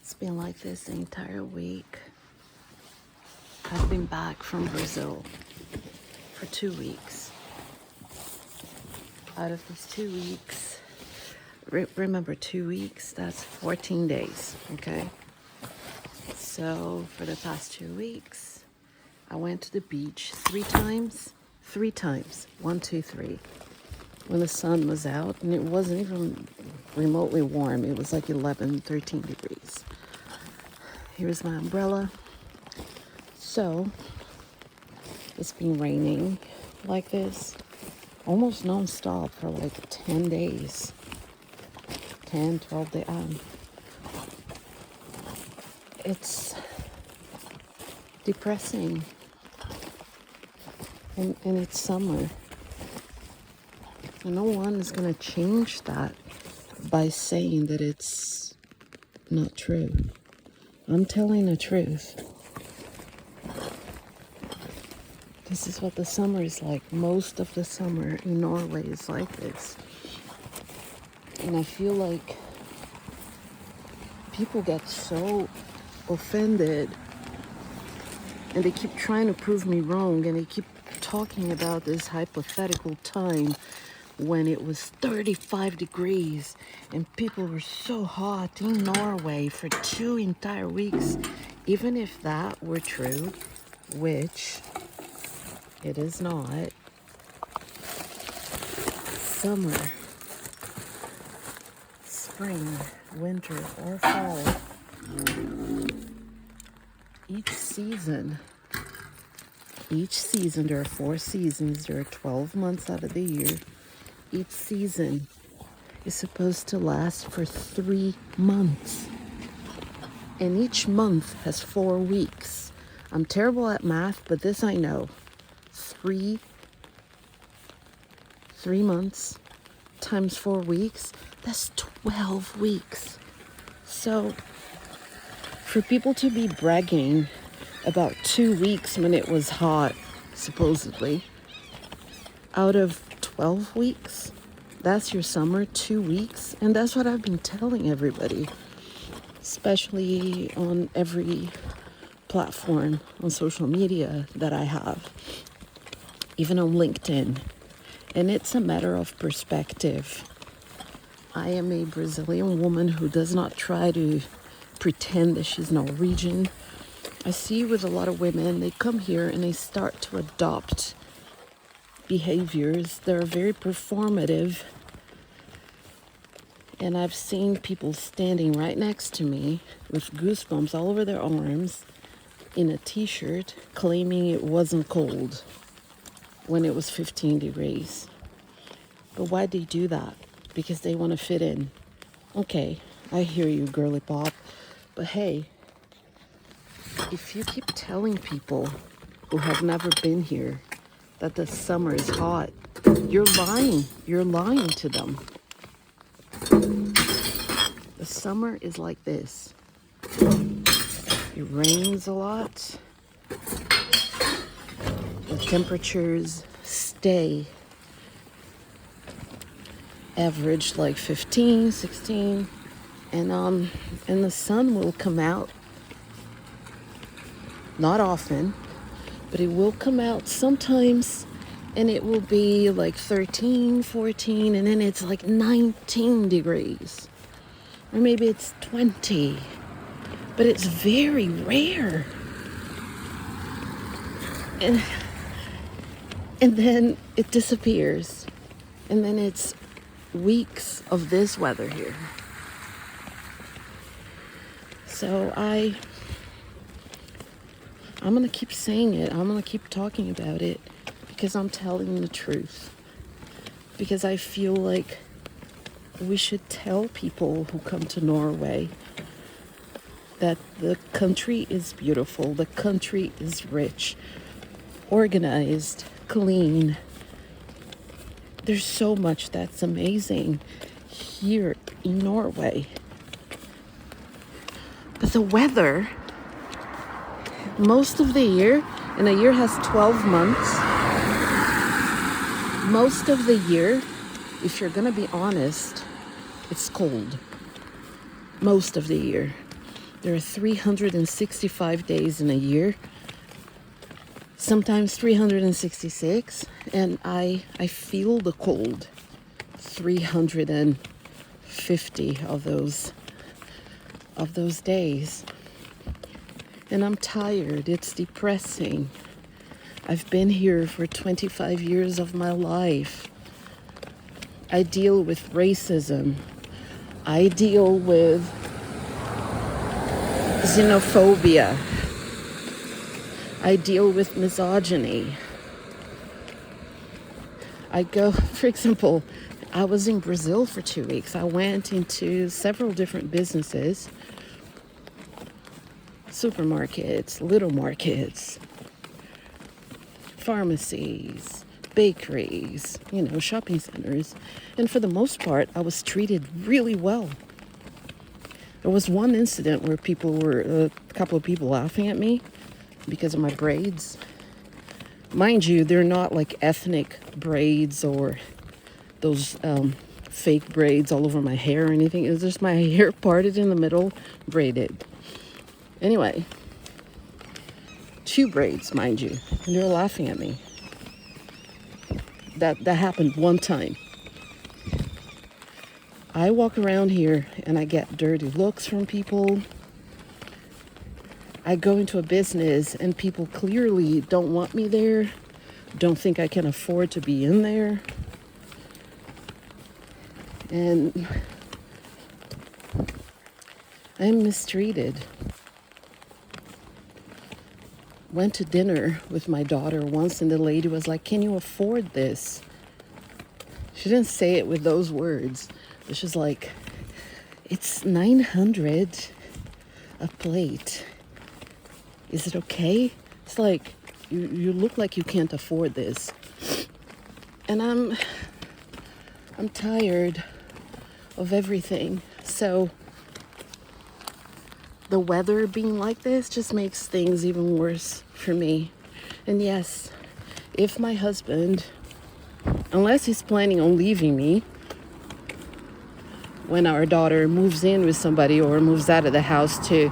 It's been like this the entire week. I've been back from Brazil for 2 weeks. Out of these 2 weeks, remember 2 weeks, that's 14 days, okay? So for the past 2 weeks, I went to the beach 3 times. 3 times. 1, 2, 3. When the sun was out, and it wasn't even remotely warm. It was like 11, 13 degrees. Here's my umbrella. So, it's been raining like this almost non-stop for like 10 days. 10, 12 days. It's depressing. And it's summer. And no one is going to change that by saying that it's not true. I'm telling the truth. This is what the summer is like. Most of the summer in Norway is like this. And I feel like people get so offended and they keep trying to prove me wrong, and they keep talking about this hypothetical time when it was 35 degrees and people were so hot in Norway for 2 entire weeks. Even if that were true, which it is not, summer, spring, winter, or fall, each season, there are 4 seasons, there are 12 months out of the year. Each season is supposed to last for 3 months. And each month has 4 weeks. I'm terrible at math, but this I know. 3 months times 4 weeks, that's 12 weeks. So for people to be bragging about 2 weeks when it was hot, supposedly, out of 12 weeks, that's your summer, 2 weeks. And that's what I've been telling everybody, especially on every platform on social media that I have, even on LinkedIn. And it's a matter of perspective. I am a Brazilian woman who does not try to pretend that she's Norwegian. I see with a lot of women, they come here and they start to adopt behaviors that are very performative. And I've seen people standing right next to me with goosebumps all over their arms in a t-shirt claiming it wasn't cold when it was 15 degrees. But why do they do that? Because they want to fit in. Okay, I hear you, girly pop. But hey, if you keep telling people who have never been here that the summer is hot, you're lying. You're lying to them. The summer is like this. It rains a lot. The temperatures stay average like 15, 16, and the sun will come out. Not often, but it will come out sometimes, and it will be like 13, 14, and then it's like 19 degrees. Or maybe it's 20, but it's very rare. And then it disappears, and then it's weeks of this weather here. So I'm going to keep saying it. I'm going to keep talking about it because I'm telling the truth. Because I feel like we should tell people who come to Norway that the country is beautiful, the country is rich, organized, clean. There's so much that's amazing here in Norway. But the weather, most of the year, and a year has 12 months, most of the year, if you're gonna be honest, it's cold. Most of the year. There are 365 days in a year, sometimes 366, and I feel the cold 350 of those days. And I'm tired. It's depressing. I've been here for 25 years of my life. I deal with racism. I deal with xenophobia. I deal with misogyny. I go, for example, I was in Brazil for 2 weeks. I went into several different businesses, supermarkets, little markets, pharmacies, bakeries, shopping centers. And for the most part, I was treated really well. There was one incident where a couple of people laughing at me because of my braids. Mind you, they're not like ethnic braids or those fake braids all over my hair or anything. It was just my hair parted in the middle, braided. Anyway, 2 braids, mind you, and they're laughing at me. That happened one time. I walk around here and I get dirty looks from people. I go into a business and people clearly don't want me there, don't think I can afford to be in there. And I'm mistreated. Went to dinner with my daughter once and the lady was like, "Can you afford this?" She didn't say it with those words. But she's like, "It's 900 a plate. Is it okay?" It's like, you look like you can't afford this. And I'm tired of everything. So the weather being like this just makes things even worse for me. And yes, if my husband, unless he's planning on leaving me when our daughter moves in with somebody or moves out of the house to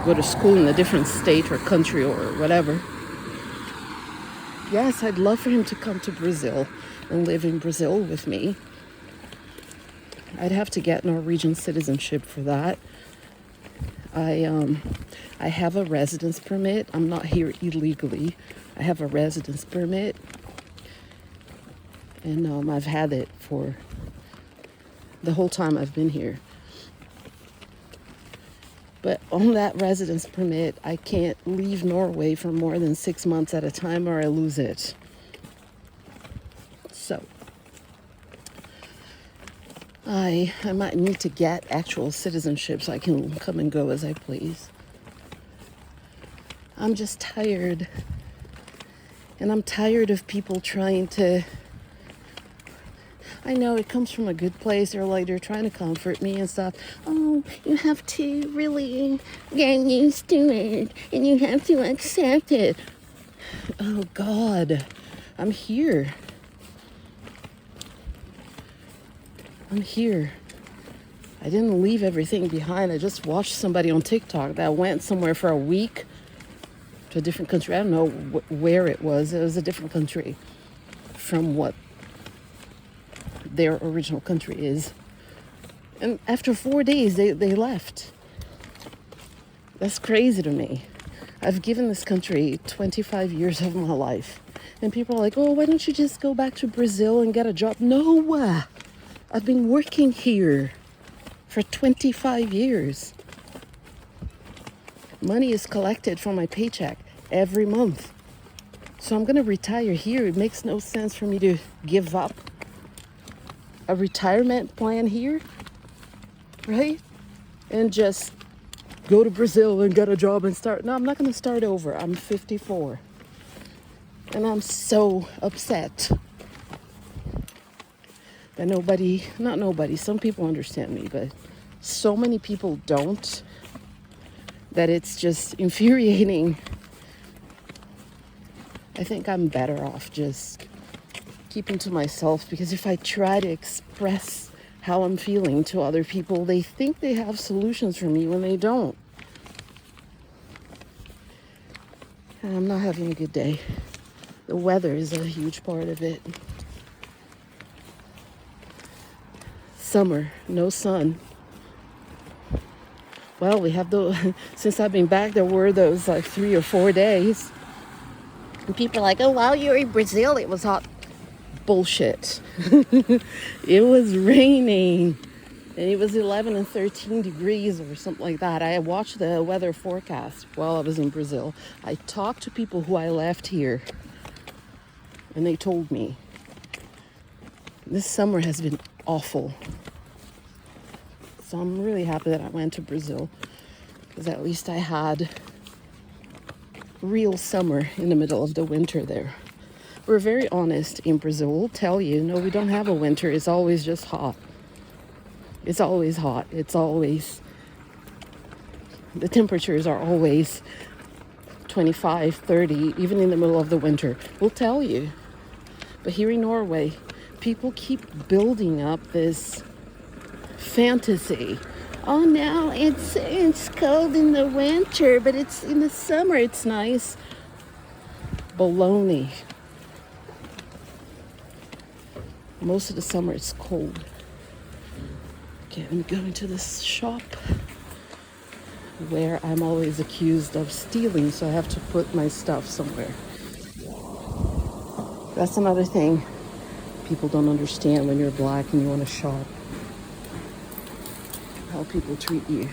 go to school in a different state or country or whatever, yes, I'd love for him to come to Brazil and live in Brazil with me. I'd have to get Norwegian citizenship for that. I have a residence permit. I'm not here illegally. I have a residence permit. And I've had it for the whole time I've been here. But on that residence permit, I can't leave Norway for more than 6 months at a time or I lose it. So I might need to get actual citizenship so I can come and go as I please. I'm just tired. And I'm tired of people trying to... I know it comes from a good place. They're trying to comfort me and stuff. "Oh, you have to really get used to it and you have to accept it." Oh God, I'm here. I'm here. I didn't leave everything behind. I just watched somebody on TikTok that went somewhere for a week to a different country. I don't know where it was. It was a different country from what their original country is. And after 4 days, they left. That's crazy to me. I've given this country 25 years of my life. And people are like, "Oh, why don't you just go back to Brazil and get a job?" No! I've been working here for 25 years. Money is collected from my paycheck every month. So I'm going to retire here. It makes no sense for me to give up a retirement plan here, right? And just go to Brazil and get a job and start. No, I'm not going to start over. I'm 54. And I'm so upset that some people understand me, but so many people don't, that it's just infuriating. I think I'm better off just keeping to myself, because if I try to express how I'm feeling to other people. They think they have solutions for me when they don't. And I'm not having a good day. The weather is a huge part of it. Summer, no sun. Well, we have since I've been back, there were those like 3 or 4 days. And people are like, oh, wow, you're in Brazil, it was hot. Bullshit. It was raining. And it was 11 and 13 degrees or something like that. I watched the weather forecast while I was in Brazil. I talked to people who I left here. And they told me, this summer has been awful. So I'm really happy that I went to Brazil, because at least I had real summer in the middle of the winter there. We're very honest in Brazil. We'll tell you, no, we don't have a winter. It's always just hot. It's always hot. It's always, the temperatures are always 25, 30, even in the middle of the winter. We'll tell you. But here in Norway, people keep building up this fantasy. Oh, now it's cold in the winter, but it's in the summer it's nice. Baloney. Most of the summer it's cold. Okay, I'm going to this shop where I'm always accused of stealing, so I have to put my stuff somewhere. That's another thing people don't understand when you're black and you want to shop. How people treat you.